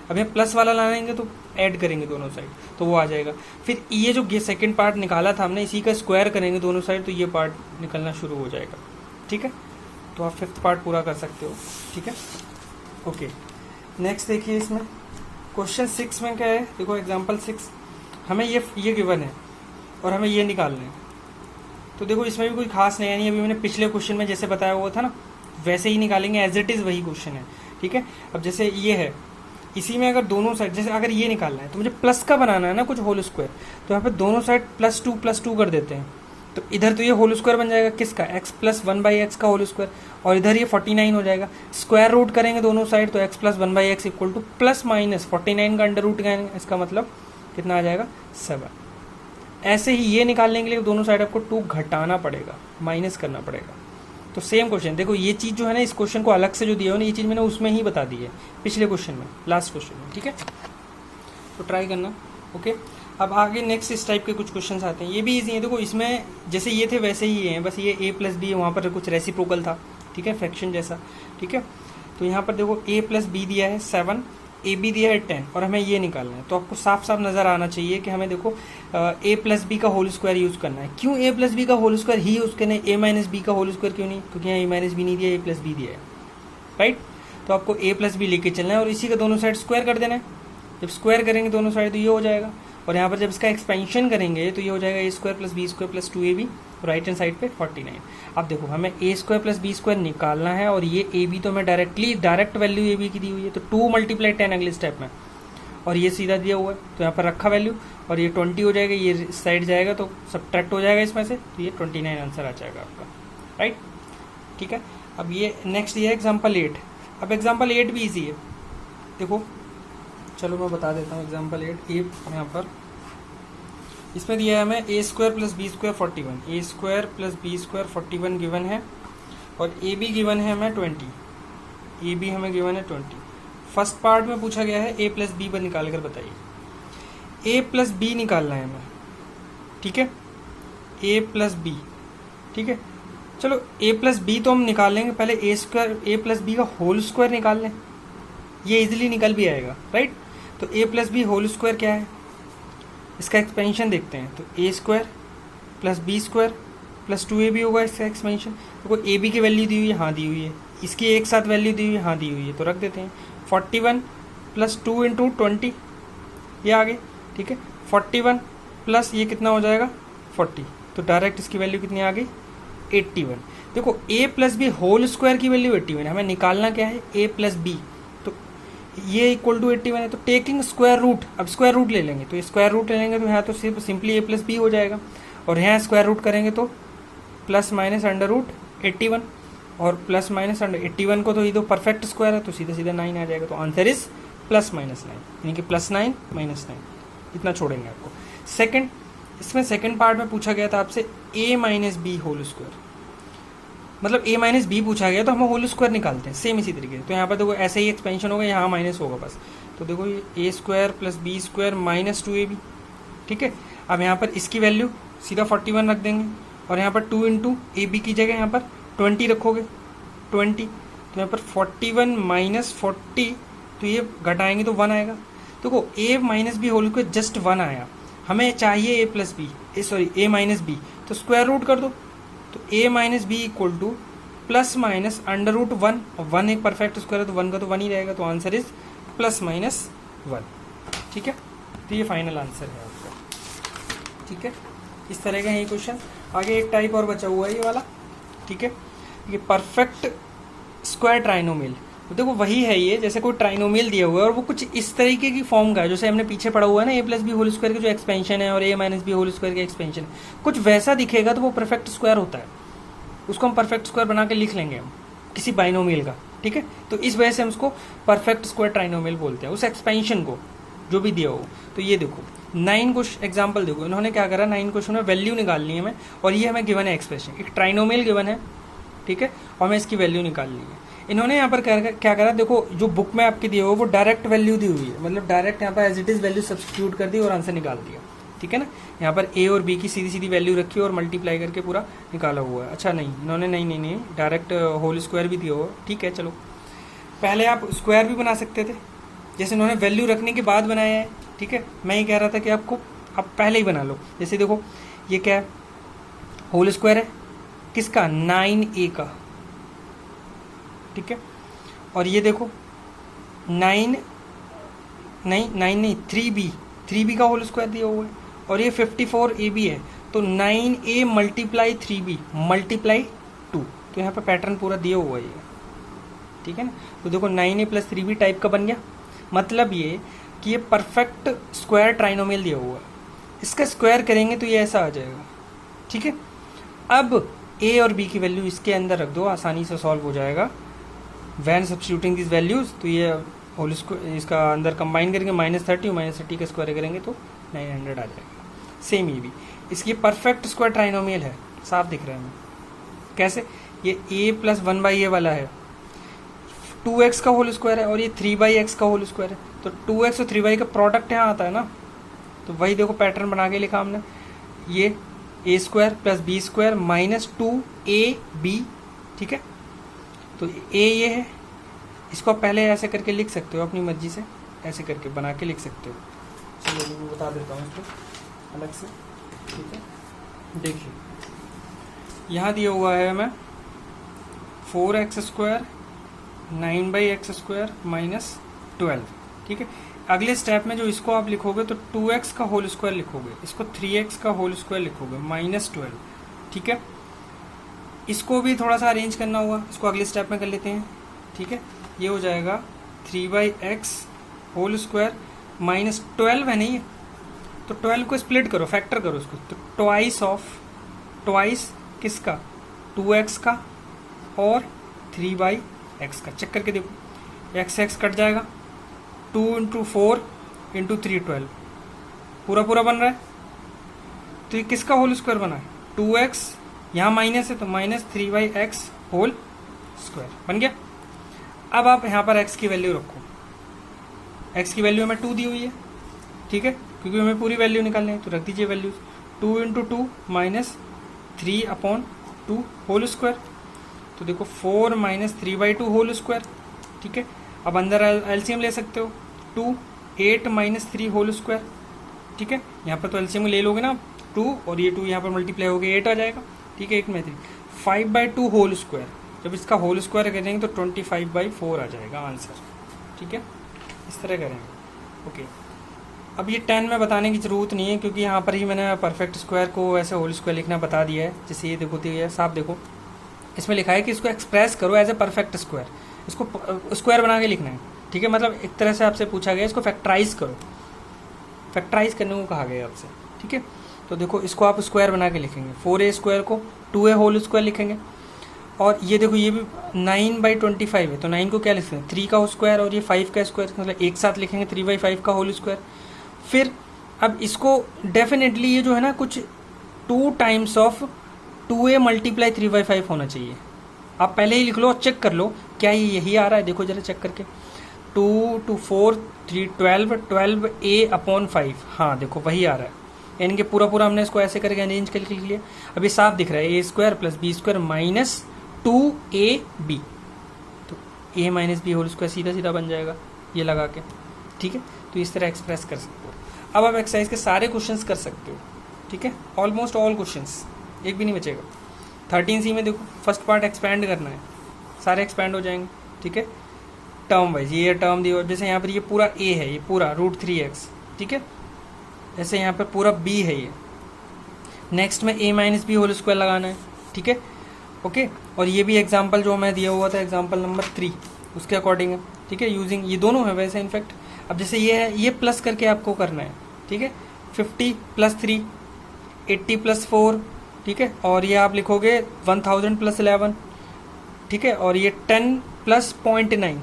[SPEAKER 1] अब यहाँ प्लस वाला लाएंगे तो ऐड करेंगे दोनों साइड तो वो आ जाएगा। फिर ये जो सेकंड पार्ट निकाला था हमने, इसी का स्क्वायर करेंगे दोनों साइड तो ये पार्ट निकलना शुरू हो जाएगा। ठीक है, तो आप फिफ्थ पार्ट पूरा कर सकते हो। ठीक है, ओके। नेक्स्ट देखिए, इसमें क्वेश्चन 6 में क्या है, देखो एग्जाम्पल 6, हमें ये गिवन है और हमें ये निकालना है। तो देखो इसमें भी कोई खास नहीं है, नहीं अभी मैंने पिछले क्वेश्चन में जैसे बताया हुआ था ना वैसे ही निकालेंगे, एज इट इज़ वही क्वेश्चन है। ठीक है, अब जैसे ये है, इसी में अगर दोनों साइड, जैसे अगर ये निकालना है तो मुझे प्लस का बनाना है ना कुछ होल स्क्वायर, तो यहाँ पे दोनों साइड +2 कर देते हैं। तो इधर तो ये होल स्क्वायर बन जाएगा किसका, x + 1/x का होल स्क्वायर, और इधर ये 49 हो जाएगा। स्क्वायर रूट करेंगे दोनों साइड तो x + 1/x = +-49 का अंडर रूट करेंगे, इसका मतलब कितना आ जाएगा 7। ऐसे ही ये निकालने के लिए दोनों साइड आपको 2 घटाना पड़ेगा, माइनस करना पड़ेगा। तो सेम क्वेश्चन देखो, ये चीज़ जो है ना, इस क्वेश्चन को अलग से जो दिया हो ना, ये चीज़ मैंने उसमें ही बता दी है पिछले क्वेश्चन में, लास्ट क्वेश्चन में। ठीक है, तो ट्राई करना। ओके, अब आगे नेक्स्ट इस टाइप के कुछ क्वेश्चन आते हैं, ये भी इजी हैं। देखो इसमें जैसे ये थे वैसे ही हैं, बस ये a + b वहाँ पर कुछ रेसिप्रोकल था। ठीक है, फ्रैक्शन जैसा। ठीक है, तो यहाँ पर देखो a + b दिया है 7, AB दिया है 10, और हमें ये निकालना है। तो आपको साफ साफ नज़र आना चाहिए कि हमें देखो a + b का होल स्क्वायर यूज़ करना है। क्यों a + b का होल स्क्वायर ही यूज़ करना है, a - b का होल स्क्वायर क्यों नहीं, क्योंकि यहाँ a - b नहीं दिया, a + b दिया है। राइट, तो आपको a + b लेके चलना है और इसी का दोनों साइड स्क्वायर कर देना है। जब स्क्वायर करेंगे दोनों साइड तो ये हो जाएगा, और यहाँ पर जब इसका एक्सपेंशन करेंगे तो ये हो जाएगा a² + b² + 2ab, right hand side पे 49। अब देखो हमें a² + b² निकालना है, और ये ab तो हमें डायरेक्ट वैल्यू ab की दी हुई है, तो 2 × 10 अगले स्टेप में, और ये सीधा दिया हुआ है तो यहाँ पर रखा वैल्यू, और ये 20 हो जाएगा, ये इस साइड जाएगा तो सब्ट्रैक्ट हो जाएगा इसमें से, तो ये 29 आंसर आ जाएगा आपका। राइट, ठीक है। अब ये नेक्स्ट ये है एग्जाम्पल 8। अब एग्जाम्पल 8 भी ईजी है, देखो चलो मैं बता देता हूँ। एग्जाम्पल 8 यहाँ पर इसमें दिया है हमें a² + b² 41, a² + b² 41 given है, और ab गिवन है हमें 20, ab हमें गिवन है 20। फर्स्ट पार्ट में पूछा गया है a + b पर निकाल कर बताइए। a + b निकालना है हमें, ठीक है, a + b, ठीक है। चलो a + b तो हम निकाल लेंगे, पहले a + b का होल स्क्वायर निकाल लें, ये इजीली निकल भी आएगा। राइट, तो a + b होल स्क्वायर क्या है, इसका एक्सपेंशन देखते हैं। तो a² + b² + 2ab होगा इसका एक्सपेंशन। देखो ab की वैल्यू दी हुई है, हाँ दी हुई है, इसकी एक साथ वैल्यू दी हुई है, हाँ दी हुई है, तो रख देते हैं। 41 + 2 × 20 ये आ गए, ठीक है। 41 प्लस ये कितना हो जाएगा 40, तो डायरेक्ट इसकी वैल्यू कितनी आ गई 81। देखो a + b होल स्क्वायर की वैल्यू 81, हमें निकालना क्या है a + b, तो ये = 81 है, तो टेकिंग स्क्वायर रूट, अब स्क्वायर रूट ले लेंगे, तो स्क्वायर रूट ले लेंगे तो यहाँ तो सिर्फ सिंपली a + b हो जाएगा, और यहाँ स्क्वायर रूट करेंगे तो ±√81, और ±81 को तो ये तो परफेक्ट स्क्वायर है, तो सीधा सीधा 9 आ जाएगा। तो आंसर इज +-9, यानी कि +9 -9, इतना छोड़ेंगे आपको। सेकंड, इसमें सेकंड पार्ट में पूछा गया था आपसे a - b होल स्क्वायर, मतलब a - b पूछा गया तो हम होल स्क्वायर निकालते हैं सेम इसी तरीके से। तो यहाँ पर देखो ऐसे ही एक्सपेंशन होगा, यहाँ माइनस होगा बस, तो देखो ये a² + b² - 2ab, ठीक है। अब यहाँ पर इसकी वैल्यू सीधा 41 रख देंगे, और यहाँ पर 2 × ab की जगह यहाँ पर 20 रखोगे, 20, तो यहाँ पर 41 - 40, तो ये घटाएंगे तो 1 आएगा। देखो a - b whole square just 1 आया, हमें चाहिए a + b, a - b, तो स्क्वायर रूट कर दो, तो a - b = ±√1, 1 एक परफेक्ट स्क्वायर है तो 1 का तो 1 ही रहेगा, तो आंसर इज +-1, ठीक है। तो ये फाइनल आंसर है आपका, ठीक है। इस तरह के हैं ये क्वेश्चन। आगे एक टाइप और बचा हुआ है ये वाला, ठीक है, ये परफेक्ट स्क्वायर ट्राइनोमियल। तो देखो वही है ये, जैसे कोई ट्राइनोमियल दिया हुआ है और वो कुछ इस तरीके की फॉर्म का है, जैसे हमने पीछे पढ़ा हुआ है ना a + b होल स्क्वायर का जो एक्सपेंशन है और a - b होल स्क्वायर का एक्सपेंशन है, कुछ वैसा दिखेगा तो वो परफेक्ट स्क्वायर होता है, उसको हम परफेक्ट स्क्वायर बना के लिख लेंगे हम किसी बाइनोमियल का, ठीक है। तो इस वजह से हम उसको परफेक्ट स्क्वायर ट्राइनोमियल बोलते हैं, उस एक्सपेंशन को जो भी दिया हो। तो ये देखो 9 क्वेश्चन एग्जाम्पल देखो, इन्होंने क्या करा, 9 क्वेश्चन में वैल्यू निकालनी है हमें, और ये हमें गिवन है एक्सप्रेशन, एक ट्राइनोमियल गिवन है, ठीक है, और हमें इसकी वैल्यू निकालनी है। इन्होंने यहाँ पर क्या करा, देखो जो बुक में आपके दिए हो वो डायरेक्ट वैल्यू दी हुई है, मतलब डायरेक्ट यहाँ पर as it is value substitute कर दी और आंसर निकाल दिया, ठीक है ना। यहाँ पर a और b की सीधी सीधी वैल्यू रखी और मल्टीप्लाई करके पूरा निकाला हुआ है। अच्छा नहीं, इन्होंने नहीं डायरेक्ट होल स्क्वायर भी दिया हुआ, ठीक है, चलो पहले आप स्क्वायर भी बना सकते थे, जैसे उन्होंने वैल्यू रखने के बाद बनाया है, ठीक है। मैं ये कह रहा था कि आपको आप पहले ही बना लो। जैसे देखो ये क्या है, होल स्क्वायर है किसका, 9a का, ठीक है। और ये देखो 3b का होल स्क्वायर दिया हुआ है, और ये 54ab है, तो 9a मल्टीप्लाई 3b मल्टीप्लाई 2, तो यहाँ पर पैटर्न पूरा दिया हुआ है ये, ठीक है ना। तो देखो 9a प्लस 3b टाइप का बन गया। मतलब ये कि ये परफेक्ट स्क्वायर ट्राइनोमियल दिया हुआ है, इसका स्क्वायर करेंगे तो ये ऐसा आ जाएगा, ठीक है। अब a और b की वैल्यू इसके अंदर रख दो, आसानी से सॉल्व हो जाएगा। वैन सब्स्टिट्यूटिंग दिस वैल्यूज, तो ये होल स्क्वायर इसका अंदर कंबाइन करेंगे, -30 का स्क्वायर करेंगे तो 900 आ जाएगा। सेम ये भी, इसकी परफेक्ट स्क्वायर ट्राइनोमियल है, साफ दिख रहा है हमें। कैसे, ये a प्लस 1/a वाला है, 2x का होल स्क्वायर है, और ये 3/x का होल स्क्वायर है, तो 2x और 3y का प्रोडक्ट यहाँ आता है ना, तो वही देखो पैटर्न बना के लिखा हमने, ये a square plus b square minus 2ab, ठीक है। तो a ये है, इसको आप पहले ऐसे करके लिख सकते हो, अपनी मर्जी से ऐसे करके बना के लिख सकते हो। चलिए मैं बता देता हूँ इसको अलग से, ठीक है। देखिए यहाँ दिया हुआ है हमें 4x square 9/x square minus 12, ठीक है। अगले स्टेप में जो इसको आप लिखोगे तो 2x का होल स्क्वायर लिखोगे, इसको 3x का होल स्क्वायर लिखोगे माइनस 12, ठीक है। इसको भी थोड़ा सा अरेंज करना होगा, इसको अगले स्टेप में कर लेते हैं, ठीक है। ये हो जाएगा 3/x होल स्क्वायर माइनस 12 है नहीं, तो 12 को स्प्लिट करो, फैक्टर करो उसको, तो ट्वाइस किसका, 2x का और 3/x का, चेक करके देखो, x कट जाएगा, 2 × 4 × 3 12, पूरा बन रहा है। तो ये किसका होल स्क्वायर बना है, 2x, यहाँ माइनस है तो माइनस 3/x होल स्क्वायर बन गया। अब आप यहाँ पर x की वैल्यू रखो, x की वैल्यू हमें 2 दी हुई है, ठीक है, क्योंकि हमें पूरी वैल्यू निकालनी है, तो रख दीजिए वैल्यूज, 2 × 2 माइनस 3/2 होल स्क्वायर, तो देखो 4 माइनस 3/2 होल स्क्वायर, ठीक है। अब अंदर एलसीएम ले सकते हो, 2 8 माइनस 3 होल स्क्वायर, ठीक है। यहाँ पर तो एलसीएम ले लोगे ना 2, और ये 2 यहाँ पर मल्टीप्लाई हो गया 8 आ जाएगा, ठीक है। 8 में 3 5/2 होल स्क्वायर, जब इसका होल स्क्वायर करेंगे तो 25/4 आ जाएगा आंसर, ठीक है। इस तरह करेंगे, ओके। अब ये 10 में बताने की ज़रूरत नहीं है, क्योंकि यहाँ पर ही मैंने परफेक्ट स्क्वायर को वैसे होल स्क्वायर लिखना बता दिया है। जैसे ये देखो, ये साफ देखो, इसमें लिखा है कि इसको एक्सप्रेस करो एज ए परफेक्ट स्क्वायर, इसको स्क्वायर बना के लिखना है, ठीक है। मतलब एक तरह से आपसे पूछा गया इसको फैक्टराइज करो, फैक्टराइज करने को कहा गया आपसे, ठीक है। तो देखो इसको आप स्क्वायर बना के लिखेंगे, 4a स्क्वायर को 2a होल स्क्वायर लिखेंगे, और ये देखो ये भी 9/25 है, तो 9 को क्या लिखते हैं, 3 का स्क्वायर, और ये 5 का स्क्वायर, मतलब एक साथ लिखेंगे 3/5 का होल स्क्वायर। फिर अब इसको डेफिनेटली ये जो है ना कुछ 2 टाइम्स ऑफ 2a मल्टीप्लाई 3/5 होना चाहिए। आप पहले ही लिख लो और चेक कर लो क्या ये यही आ रहा है, देखो जरा चेक करके, 2 × 4 3 12a/5, हाँ देखो वही आ रहा है, यानी कि पूरा हमने इसको ऐसे करके अरेंज करके लिख लिया। अभी साफ दिख रहा है a square plus b square minus 2ab, तो a minus b whole square सीधा बन जाएगा ये लगा के, ठीक है। तो इस तरह एक्सप्रेस कर सकते हो। अब आप एक्सरसाइज के सारे क्वेश्चंस कर सकते हो, ठीक है, ऑलमोस्ट ऑल क्वेश्चंस, एक भी नहीं बचेगा। 13C में देखो फर्स्ट पार्ट एक्सपैंड करना है, सारे एक्सपैंड हो जाएंगे, ठीक है, टर्म वाइज। ये टर्म दी, और जैसे यहाँ पर ये पूरा a है, ये पूरा √3x, ठीक है। जैसे यहाँ पर पूरा b है ये, नेक्स्ट में a minus b whole square लगाना है, ठीक है, ओके। और ये भी एग्जाम्पल जो हमें दिया हुआ था एग्जाम्पल नंबर 3 उसके अकॉर्डिंग है, ठीक है, यूजिंग ये दोनों है वैसे इनफैक्ट। अब जैसे ये है, ये प्लस करके आपको करना है, ठीक है, 50 + 3 80 + 4, ठीक है, और ये आप लिखोगे 1000 + 11, ठीक है, और ये 10 + 0.9,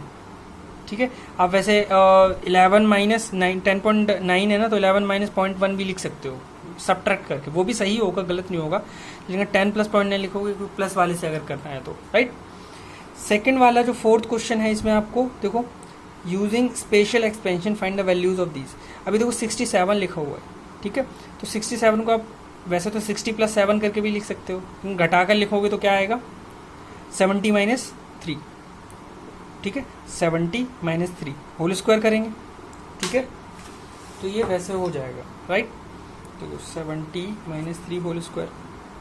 [SPEAKER 1] ठीक है। आप वैसे 11 माइनस 9 10.9 है ना, तो 11 माइनस 0.1 भी लिख सकते हो सब्ट्रैक्ट करके, वो भी सही होगा, गलत नहीं होगा, लेकिन 10 + 0.9 लिखोगे प्लस वाले से अगर करना है तो, राइट। सेकंड वाला जो 4th क्वेश्चन है, इसमें आपको देखो using special expansion find the values of these. अभी देखो 67 लिखा हुआ है, ठीक है, तो 67 को आप वैसे तो 60 + 7 करके भी लिख सकते हो, घटा कर लिखोगे तो क्या आएगा 70 - 3, ठीक है, 70 माइनस 3 होल स्क्वायर करेंगे, ठीक है, तो ये वैसे हो जाएगा, राइट। तो 70 माइनस 3 होल स्क्वायर,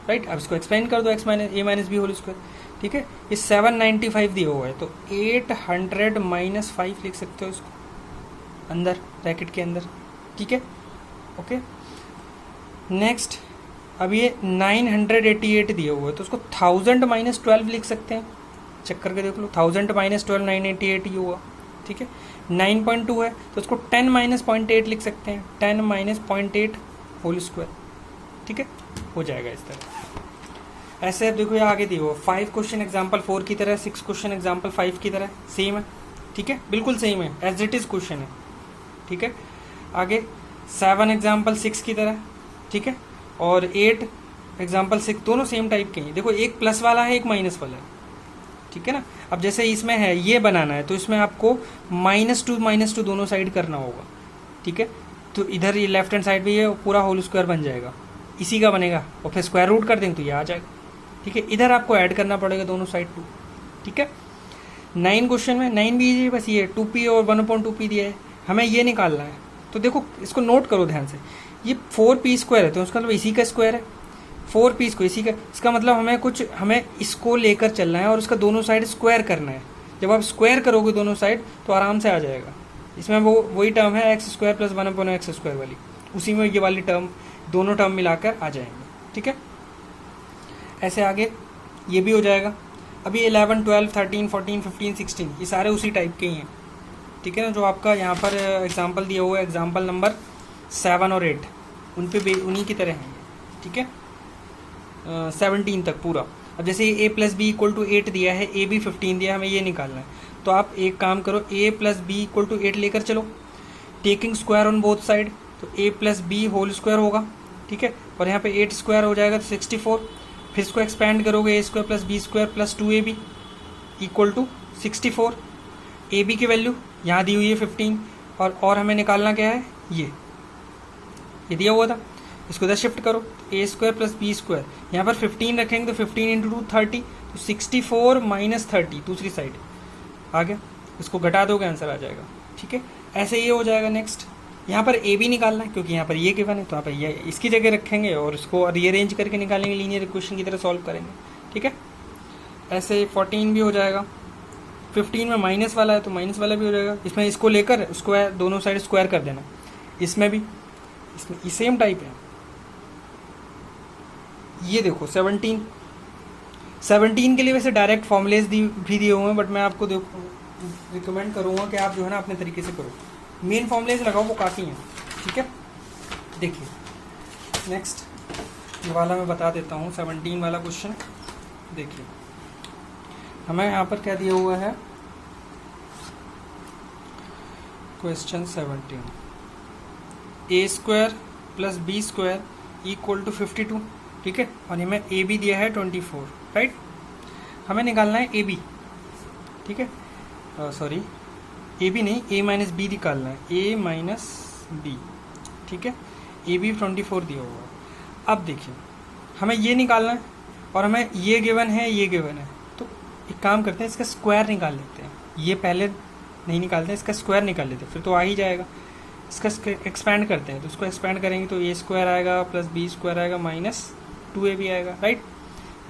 [SPEAKER 1] राइट। अब इसको एक्सपेंड कर दो, एक्स माइनस ए माइनस बी होल स्क्वायर, ठीक है। ये 795 दिया हुआ है, तो 800 माइनस 5 लिख सकते हो इसको अंदर, ब्रैकेट के अंदर, ठीक है, ओके। नेक्स्ट, अब ये 988 दिया हुआ है, तो उसको 1000 माइनस 12 लिख सकते हैं, चेक करके देख लो, 1000 माइनस 12 988 ही हुआ, ठीक है। 9.2 है तो उसको 10 माइनस 0.8 लिख सकते हैं, 10 माइनस 0.8 होल स्क्वायर, ठीक है, हो जाएगा इस तरह। ऐसे अब देखो ये आगे दी हुआ 5 क्वेश्चन एग्जाम्पल 4 की तरह, 6 क्वेश्चन एग्जाम्पल 5 की तरह, सेम है, ठीक है, बिल्कुल सेम है, एज इट इज क्वेश्चन है, ठीक है। आगे 7 एग्जाम्पल 6 की तरह, ठीक है, और 8 एग्जाम्पल 6, दोनों सेम टाइप के हैं। देखो एक प्लस वाला है, एक माइनस वाला है, ठीक है ना। अब जैसे इसमें है ये बनाना है, तो इसमें आपको -2 दोनों साइड करना होगा, ठीक है। तो इधर ये लेफ्ट हैंड साइड भी ये पूरा होल स्क्वायर बन जाएगा, इसी का बनेगा, और फिर स्क्वायर रूट कर देंगे तो ये आ जाएगा, ठीक है। इधर आपको ऐड करना पड़ेगा दोनों साइड 2, ठीक है। 9 क्वेश्चन में 9 भी है, बस ये 2p और 1/2p दिया है, हमें ये निकालना है। तो देखो इसको नोट करो ध्यान से, ये 4p स्क्वायर है, तो उसका मतलब इसी का स्क्वायर है, 4p स्क्वायर इसी का, इसका मतलब हमें इसको लेकर चलना है और उसका दोनों साइड स्क्वायर करना है। जब आप स्क्वायर करोगे दोनों साइड तो आराम से आ जाएगा। इसमें वही टर्म है x square plus 1/x square वाली, उसी में ये वाली टर्म, दोनों टर्म मिलाकर आ जाएंगे, ठीक है। ऐसे आगे ये भी हो जाएगा। अभी 11 12 13 14 15 16 ये सारे उसी टाइप के ही हैं, ठीक है ना, जो आपका यहाँ पर एग्जाम्पल दिया हुआ है, एग्जाम्पल नंबर 7 और 8 उन पे उन्हीं की तरह हैं, ठीक है, 17 तक पूरा। अब जैसे a plus b equal to 8 दिया है, ए बी 15 दिया है, हमें ये निकालना है, तो आप एक काम करो, a plus b equal to 8 लेकर चलो, taking square on both side, तो a plus b whole square होगा, ठीक है, और यहाँ पे 8 स्क्वायर हो जाएगा तो 64, फिर इसको एक्सपैंड करोगे, a square plus b square plus 2ab equal to 64, a b की वैल्यू यहाँ दी हुई है 15, और हमें निकालना क्या है, ये दिया हुआ था, इसको इधर शिफ्ट करो, ए स्क्वायर प्लस बी स्क्वायर, यहाँ पर 15 रखेंगे तो 15 इंटू 2 30, तो 64 माइनस 30 दूसरी साइड आ गया, इसको घटा दोगे आंसर आ जाएगा, ठीक है। ऐसे ये हो जाएगा। नेक्स्ट यहाँ पर ए बी निकालना है, क्योंकि यहाँ पर ये गिवन है, तो यहाँ पर ये इसकी जगह रखेंगे और इसको रीअरेंज करके निकालेंगे, लीनियर इक्वेशन की तरह सॉल्व करेंगे, ठीक है। ऐसे 14 भी हो जाएगा, 15 में माइनस वाला है तो माइनस वाला भी हो जाएगा, इसमें इसको लेकर स्क्वायर दोनों साइड स्क्वायर कर देना, इसमें भी इसमें सेम टाइप है। ये देखो 17 के लिए वैसे डायरेक्ट फॉर्मुलेज भी दिए हुए हैं, बट मैं आपको रिकमेंड करूँगा कि आप जो है ना अपने तरीके से करो, मेन फॉर्मुलेज लगाओ, वो काफ़ी हैं, ठीक है। देखिए नेक्स्ट ये वाला मैं बता देता हूँ, 17 वाला क्वेश्चन देखिए, हमें यहाँ पर क्या दिया हुआ है, question 17, a square plus b square equal to 52, ठीक है, और हमें ए बी दिया है 24, राइट। हमें निकालना है ए बी, ठीक है, सॉरी ए बी नहीं, ए माइनस बी निकालना है, ए माइनस बी, ठीक है, ए बी 24 दिया हुआ है। अब देखिए हमें ये निकालना है और हमें ये गिवन है, ये गिवन है, तो एक काम करते हैं, इसका स्क्वायर निकाल लेते हैं, ये पहले नहीं निकालते हैं, इसका स्क्वायर निकाल लेते हैं, फिर तो आ ही जाएगा। इसका एक्सपैंड करते हैं, तो इसको एक्सपैंड करेंगे तो ए स्क्वायर आएगा प्लस बी स्क्वायर आएगा माइनस 2ab आएगा, राइट।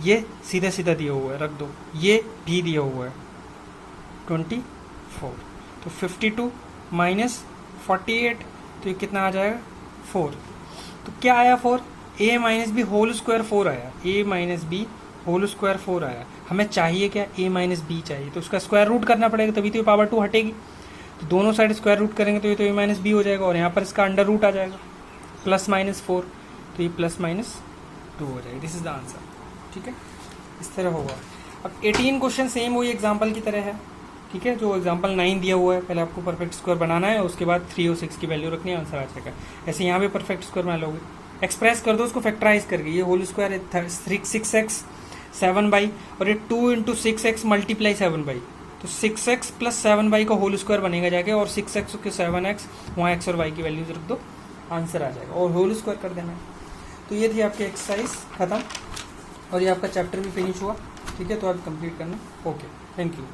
[SPEAKER 1] ये सीधा सीधा दिया हुआ है, रख दो, ये भी दिया हुआ है 24, तो 52 माइनस 48, तो ये कितना आ जाएगा 4, तो क्या आया 4, a minus b whole square 4 आया, a minus b whole square 4 आया। हमें चाहिए क्या, a माइनस बी चाहिए, तो उसका स्क्वायर रूट करना पड़ेगा, तभी तो ये पावर 2 हटेगी, तो दोनों साइड स्क्वायर रूट करेंगे तो ये तो a माइनस बी हो जाएगा, और यहाँ पर इसका अंडर रूट आ जाएगा प्लस माइनस 4, तो ये प्लस माइनस 2 हो जाएगा। दिस इज द आंसर, ठीक है, इस तरह होगा। अब 18 क्वेश्चन सेम वही एग्जाम्पल की तरह है, ठीक है, जो एग्जाम्पल 9 दिया हुआ है, पहले आपको परफेक्ट स्क्वायर बनाना है, उसके बाद 3 और 6 की वैल्यू रखनी है, आंसर आ जाएगा। ऐसे यहाँ पे परफेक्ट स्क्वायर बना लोगे, एक्सप्रेस कर दो उसको फैक्टराइज करके, ये होल स्क्वायर है 6x 7/, और ये 2 इंटू 6x मल्टीप्लाई 7/, तो 6x प्लस 7/, का होल स्क्वायर बनेगा जाके, और 6x के 7x, वहाँ x और y की वैल्यूज रख दो, आंसर आ जाएगा, और होल स्क्वायर कर देना है। तो ये थी आपकी एक्सरसाइज खत्म, और ये आपका चैप्टर भी फिनिश हुआ, ठीक है, तो आप कंप्लीट करना। Okay, thank you.